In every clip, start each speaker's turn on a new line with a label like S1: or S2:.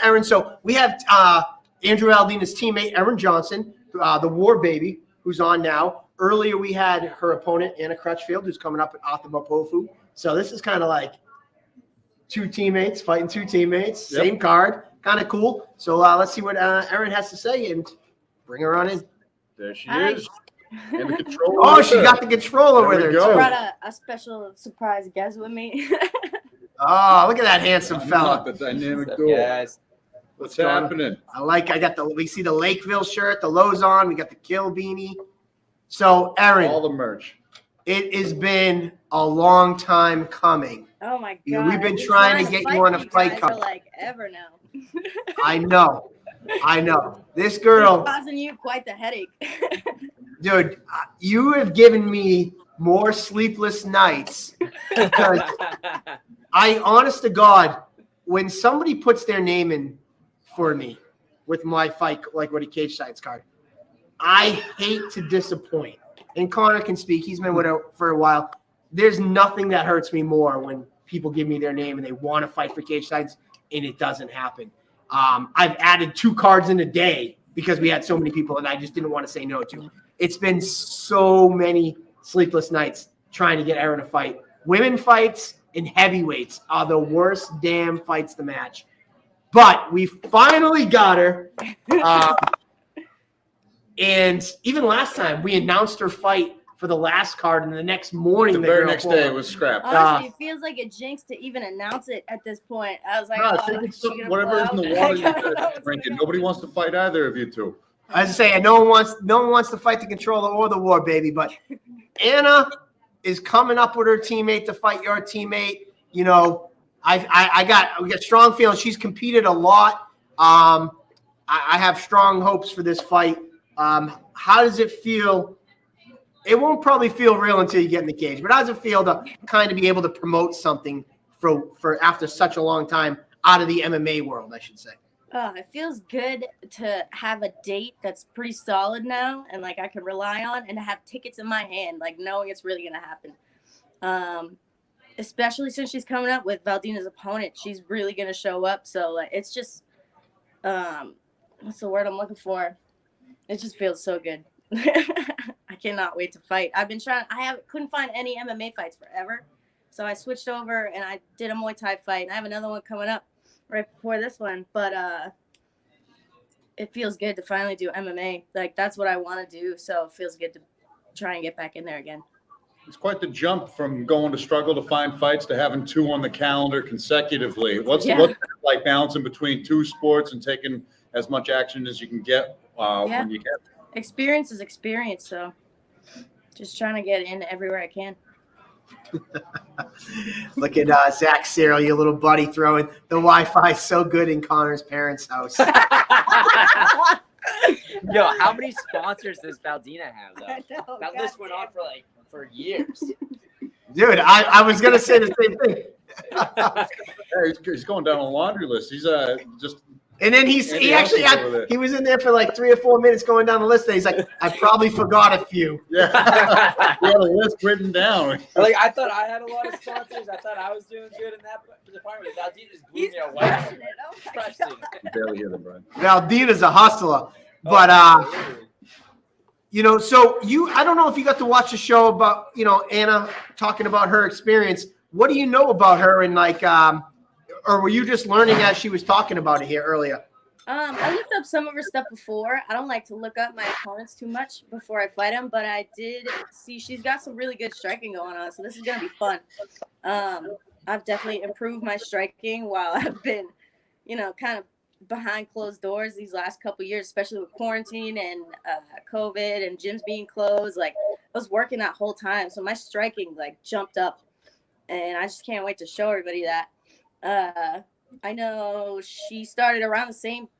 S1: Erin. So we have Andrew Aldina's teammate, Erin Johnson, the Warbaby, who's on now. Earlier, we had her opponent, Anna Crutchfield, who's coming up at Arthur Mapofu. So this is kind of like two teammates fighting two teammates, same card, kind of cool. So let's see what Erin has to say and bring her on in.
S2: There she is. And the controller.
S1: Oh, she got the controller with her, too.
S3: I brought a special surprise guest with me.
S1: Oh, look at that handsome fella.
S2: The dynamic duo.
S4: Yes.
S2: What's happening?
S1: We see the Lakeville shirt, the Lozon, we got the Kill beanie. So, Erin.
S2: All the merch.
S1: It has been a long time coming.
S3: Oh, my God.
S1: We've been trying to get you on a fight card.
S3: Like ever now.
S1: I know. This girl.
S3: It's causing you quite the headache.
S1: Dude, you have given me more sleepless nights because honest to God, when somebody puts their name in for me with my fight, like what a Cage Sides card, I hate to disappoint. And Connor can speak. He's been with her for a while. There's nothing that hurts me more when people give me their name and they want to fight for Cage Sides and it doesn't happen. I've added 2 cards in a day because we had so many people and I just didn't want to say no to. It's been so many sleepless nights trying to get Erin to fight. Women fights and heavyweights are the worst damn fights to match. But we finally got her. And even last time, we announced her fight for the last card, and the next morning,
S2: the very next day, it was scrapped.
S3: Honestly, it feels like a jinx to even announce it at this point. I was like,
S2: whatever is in the water, you drink it. Nobody wants to fight either of you two.
S1: I was saying, no one wants to fight the controller or the Warbaby, but Anna is coming up with her teammate to fight your teammate. You know, we got strong feelings. She's competed a lot. I have strong hopes for this fight. How does it feel? It won't probably feel real until you get in the cage, but how does it feel to kind of be able to promote something for after such a long time out of the MMA world, I should say?
S3: It feels good to have a date that's pretty solid now and like I can rely on, and to have tickets in my hand, like knowing it's really going to happen. Especially since she's coming up with Valdina's opponent. She's really going to show up. So like, it's just, what's the word I'm looking for? It just feels so good. I cannot wait to fight. I've been trying. Couldn't find any MMA fights forever, so I switched over and I did a Muay Thai fight. And I have another one coming up right before this one. But it feels good to finally do MMA. Like that's what I want to do. So it feels good to try and get back in there again.
S2: It's quite the jump from going to struggle to find fights to having 2 on the calendar consecutively. What's like balancing between 2 sports and taking as much action as you can get when you can?
S3: Experience is experience, so just trying to get in everywhere I can.
S1: Look at Zach Cyril, your little buddy, throwing the Wi-Fi so good in Connor's parents' house.
S4: Yo, how many sponsors does Valdina have, though?
S3: I know,
S4: that list went on for years.
S1: Dude, I was going to say the same thing.
S2: He's going down a laundry list. He's just...
S1: And then he was in there for like 3 or 4 minutes going down the list. And he's like, I probably forgot a few.
S2: Yeah, he had a list written down.
S4: Like I thought I had a lot of sponsors. I thought I was doing good in that department. Valdina just blew me away.
S2: Barely hear them, Brian.
S1: Valdina's a hustler, but you know. So I don't know if you got to watch the show about Anna talking about her experience. What do you know about her and like? Or were you just learning as she was talking about it here earlier?
S3: I looked up some of her stuff before. I don't like to look up my opponents too much before I fight them, but I did see she's got some really good striking going on, so this is going to be fun. I've definitely improved my striking while I've been, kind of behind closed doors these last couple of years, especially with quarantine and COVID and gyms being closed. Like, I was working that whole time, so my striking, like, jumped up, and I just can't wait to show everybody that. I know she started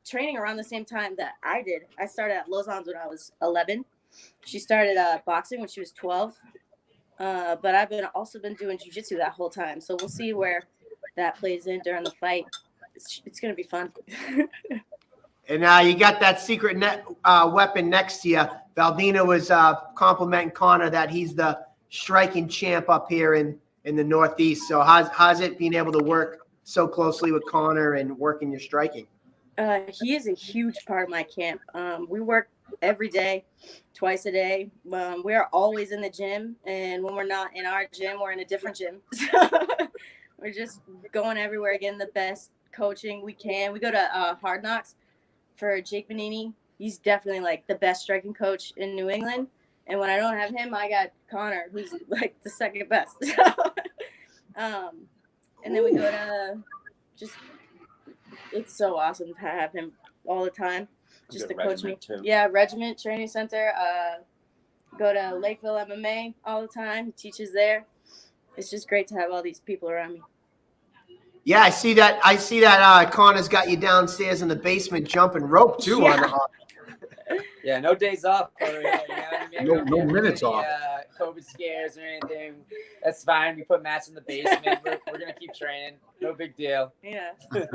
S3: training around the same time that I did. I started at Lozon's when I was 11. She started boxing when she was 12. But I've also been doing jiu-jitsu that whole time. So we'll see where that plays in during the fight. It's going to be fun.
S1: And you got that secret weapon next to you. Valdina was complimenting Connor that he's the striking champ up here in the Northeast. So how's it being able to work so closely with Connor and working your striking?
S3: He is a huge part of my camp. We work every day, twice a day. We are always in the gym, and when we're not in our gym, we're in a different gym. So we're just going everywhere, getting the best coaching we can. We go to Hard Knocks for Jake Benini. He's definitely like the best striking coach in New England. And when I don't have him, I got Connor, who's like the second best. And then we go to just, it's so awesome to have him all the time, just to coach me.
S4: Too.
S3: Yeah, Regiment Training Center. Go to Lakeville MMA all the time. He teaches there. It's just great to have all these people around me.
S1: Yeah, I see that. Connor's got you downstairs in the basement jumping rope too.
S3: Yeah.
S4: Yeah, no days off. You know what I mean?
S2: No minutes off.
S4: COVID scares or anything. That's fine. We put mats in the basement. We're gonna keep training. No big deal.
S3: Yeah.
S1: No,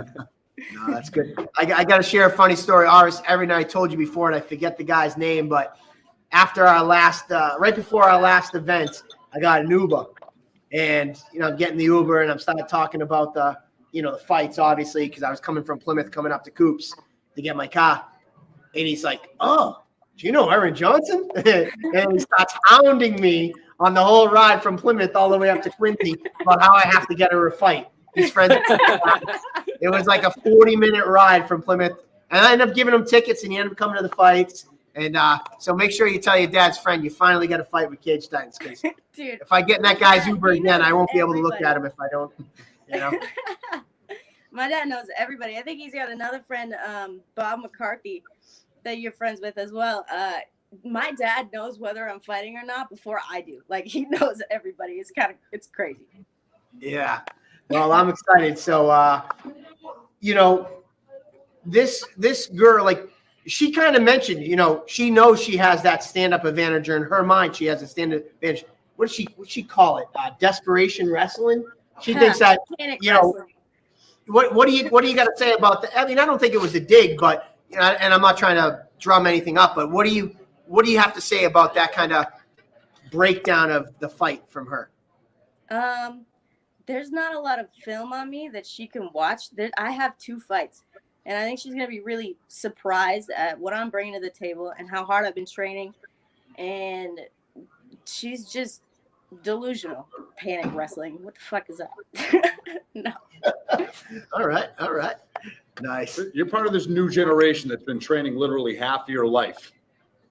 S1: that's good. I got to share a funny story. Erin, I told you before, and I forget the guy's name, but after our last, right before our last event, I got an Uber, and I'm getting the Uber, and I'm starting talking about the fights, obviously, because I was coming from Plymouth, coming up to Coops to get my car, and he's like, "Oh, do you know Erin Johnson?" And he starts hounding me on the whole ride from Plymouth all the way up to Quincy about how I have to get her a fight. His friends. It was like a 40-minute ride from Plymouth, and I ended up giving him tickets, and he ended up coming to the fights. And so make sure you tell your dad's friend you finally got a fight with Cage Titans, because
S3: Dude,
S1: if I get in that guy's Uber again, I won't be able to look at him if I don't.
S3: My dad knows everybody. I think he's got another friend, Bob McCarthy, that you're friends with as well. My dad knows whether I'm fighting or not before I do. Like, he knows everybody. It's crazy.
S1: Yeah. Well, I'm excited. So, this girl, like, she kind of mentioned, she knows she has that stand-up advantage, or in her mind, she has a stand-up advantage. What does she call it? Desperation wrestling. She thinks that, what do you got to say about that? I mean, I don't think it was a dig, but, and I'm not trying to drum anything up, but what do you have to say about that kind of breakdown of the fight from her?
S3: There's not a lot of film on me that she can watch. I have 2 fights, and I think she's going to be really surprised at what I'm bringing to the table and how hard I've been training. And she's just delusional. Panic wrestling. What the fuck is that? No.
S1: All right. Nice.
S2: You're part of this new generation that's been training literally half of your life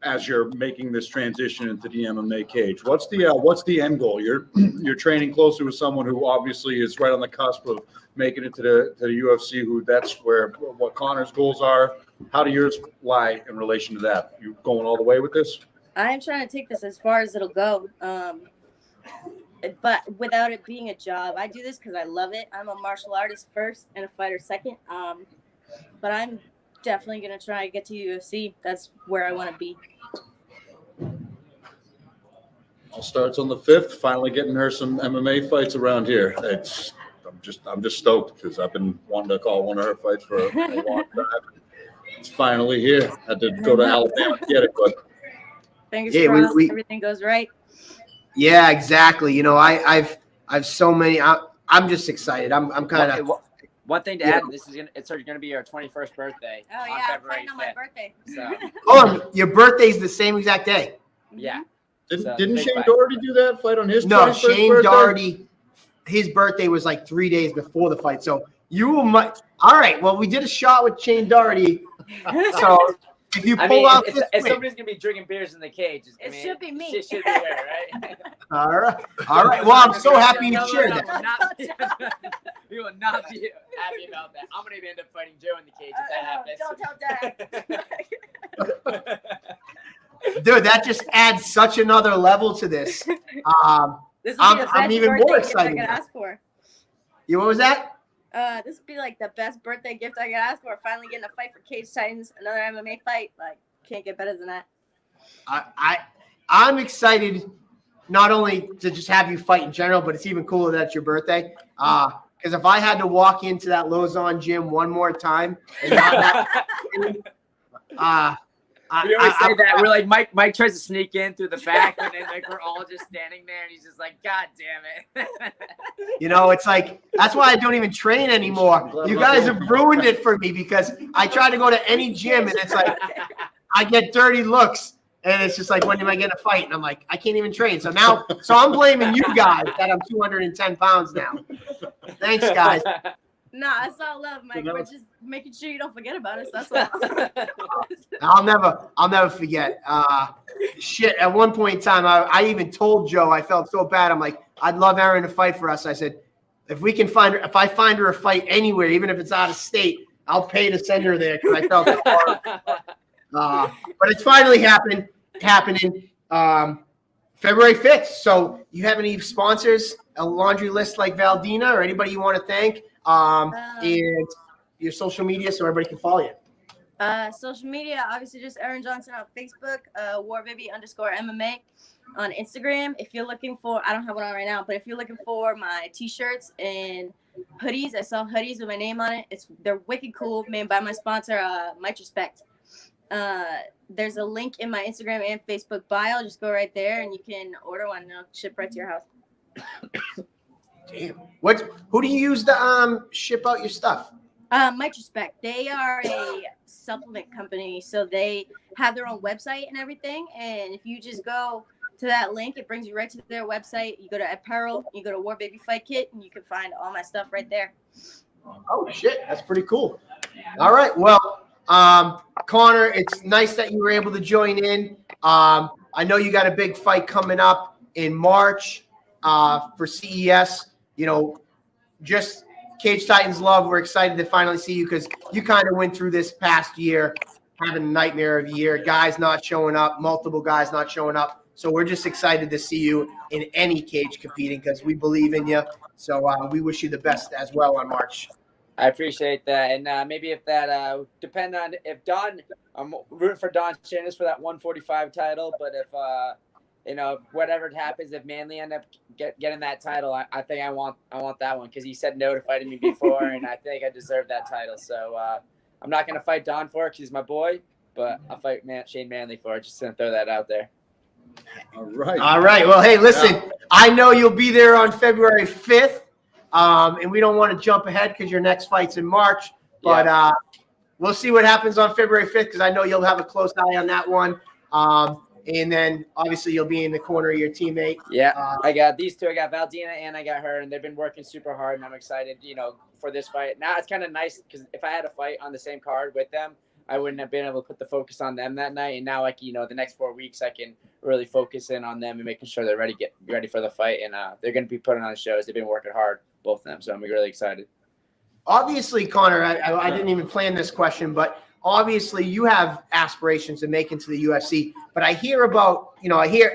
S2: as you're making this transition into the MMA cage. What's the end goal? You're training closely with someone who obviously is right on the cusp of making it to the UFC, that's where what Connor's goals are. How do yours lie in relation to that? You going all the way with this?
S3: I'm trying to take this as far as it'll go. But without it being a job. I do this because I love it. I'm a martial artist first and a fighter second. But I'm definitely going to try to get to UFC. That's where I want to be.
S2: All starts on the 5th. Finally getting her some MMA fights around here. I'm just stoked because I've been wanting to call one of her fights for a long time. It's finally here. Had to go to Alabama to get it, but
S3: fingers crossed everything goes right.
S1: Yeah, exactly. I've so many. I'm just excited. I'm kind of.
S4: One thing to add, it's gonna be our 21st birthday.
S3: Oh
S4: on
S3: yeah,
S4: February
S3: on my birthday.
S4: So
S1: Your birthday's the same exact day.
S4: yeah.
S2: Didn't Shane Doherty do that fight on his 21st
S1: No, Shane
S2: birthday?
S1: Doherty, his birthday was like 3 days before the fight. So all right. Well, we did a shot with Shane Doherty. So if you pull out
S4: if somebody's gonna be drinking beers in the cage,
S3: should be me.
S4: It should be her, right?
S1: All right. Well, I'm so happy you shared that.
S4: We will not be happy about that. I'm gonna end up fighting Joe in the cage if that happens.
S3: Don't tell Dad.
S1: Dude, that just adds such another level to this. I'm even more excited.
S3: I could ask for.
S1: What was that?
S3: This would be like the best birthday gift I could ask for. Finally getting a fight for Cage Titans, another MMA fight. Like, can't get better than that.
S1: I'm excited not only to just have you fight in general, but it's even cooler that it's your birthday. Because if I had to walk into that Lozon gym one more time and not
S4: We always say that. We're like, Mike tries to sneak in through the back, and then like we're all just standing there, and he's just like, God damn it.
S1: You know, it's like, that's why I don't even train anymore. You guys have ruined it for me because I try to go to any gym and it's like, I get dirty looks and it's just like, when am I going to fight? And I'm like, I can't even train. So I'm blaming you guys that I'm 210 pounds now. Thanks, guys.
S3: Nah, it's all love, Mike. We're just making sure you don't forget about us. That's all.
S1: I'll never forget. Shit. At one point in time, I even told Joe, I felt so bad. I'm like, I'd love Erin to fight for us. I said, if I find her a fight anywhere, even if it's out of state, I'll pay to send her there because I felt so horrible. But it's finally happening. February 5th. So you have any sponsors, a laundry list like Valdina, or anybody you want to thank? And your social media so everybody can follow you.
S3: Social media, obviously just Erin Johnson on Facebook, Warbaby_MMA on Instagram. If you're looking for, I don't have one on right now, but if you're looking for my t-shirts and hoodies, I sell hoodies with my name on it. They're wicked cool, made by my sponsor, Much Respect. There's a link in my Instagram and Facebook bio. Just go right there and you can order one and it'll ship right to your house.
S1: Damn. Who do you use to ship out your stuff?
S3: Much Respect. They are a supplement company, so they have their own website and everything. And if you just go to that link, it brings you right to their website. You go to apparel, you go to Warbaby Fight Kit, and you can find all my stuff right there.
S1: Oh shit, that's pretty cool. All right, well, Connor, it's nice that you were able to join in. I know you got a big fight coming up in March for CES. You know, just Cage Titans love. We're excited to finally see you because you kind of went through this past year having a nightmare of a year. Guys not showing up, multiple guys not showing up. So we're just excited to see you in any cage competing because we believe in you. So we wish you the best as well on March.
S4: I appreciate that. And maybe if that depend on if Don, I'm rooting for Don Shannon for that 145 title. But if you know, whatever happens, if Manley end up getting that title, I think I want that one because he said no to fighting me before, and I think I deserve that title. So I'm not gonna fight Don for it because he's my boy, but I'll fight Shane Manley for it. Just gonna throw that out there.
S2: All right.
S1: All right. Well, hey, listen, I know you'll be there on February 5th, and we don't want to jump ahead because your next fight's in March, but we'll see what happens on February 5th because I know you'll have a close eye on that one. And then obviously you'll be in the corner of your teammate.
S4: Yeah, I got these two. I got Valdina and I got her, and they've been working super hard, and I'm excited, you know, for this fight. Now it's kind of nice because if I had a fight on the same card with them, I wouldn't have been able to put the focus on them that night. And now, like, you know, the next 4 weeks, I can really focus in on them and making sure they're ready for the fight. And they're going to be putting on shows. They've been working hard, both of them. So I'm really excited.
S1: Obviously, Connor, I didn't even plan this question, but obviously you have aspirations to make into the UFC. But I hear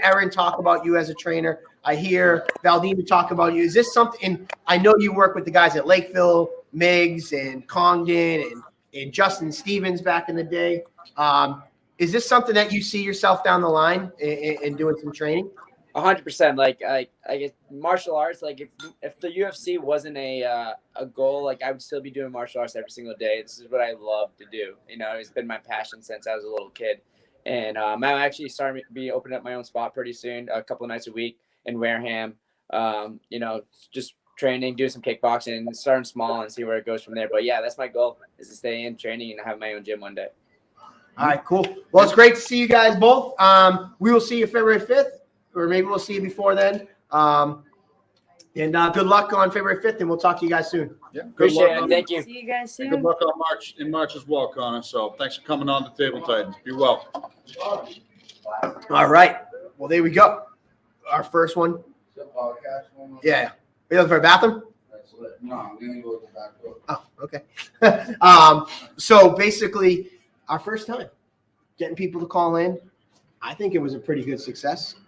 S1: Erin talk about you as a trainer. I hear Valdina talk about you. Is this something? And I know you work with the guys at Lakeville, Miggs and Congdon and Justin Stevens back in the day. Is this something that you see yourself down the line in doing some training?
S4: 100%. Like I guess martial arts. Like if the UFC wasn't a goal, like I would still be doing martial arts every single day. This is what I love to do. You know, it's been my passion since I was a little kid. And I'm actually starting to be opening up my own spot pretty soon, a couple of nights a week in Wareham. You know, just training, doing some kickboxing, and starting small and see where it goes from there. But yeah, that's my goal, is to stay in training and have my own gym one day.
S1: All right, cool. Well, it's great to see you guys both. We will see you February 5th, or maybe we'll see you before then. And good luck on February 5th, and we'll talk to you guys soon.
S2: Yeah,
S4: Appreciate it. Thank you.
S3: See you guys soon.
S2: Good luck on March as well, Connor. So thanks for coming on the Table Titans. Be well.
S1: All right. Well, there we go. Our first one. Yeah. Are you looking for a bathroom?
S5: No, I'm going to go to the back door.
S1: Oh, okay. So basically, our first time getting people to call in, I think it was a pretty good success.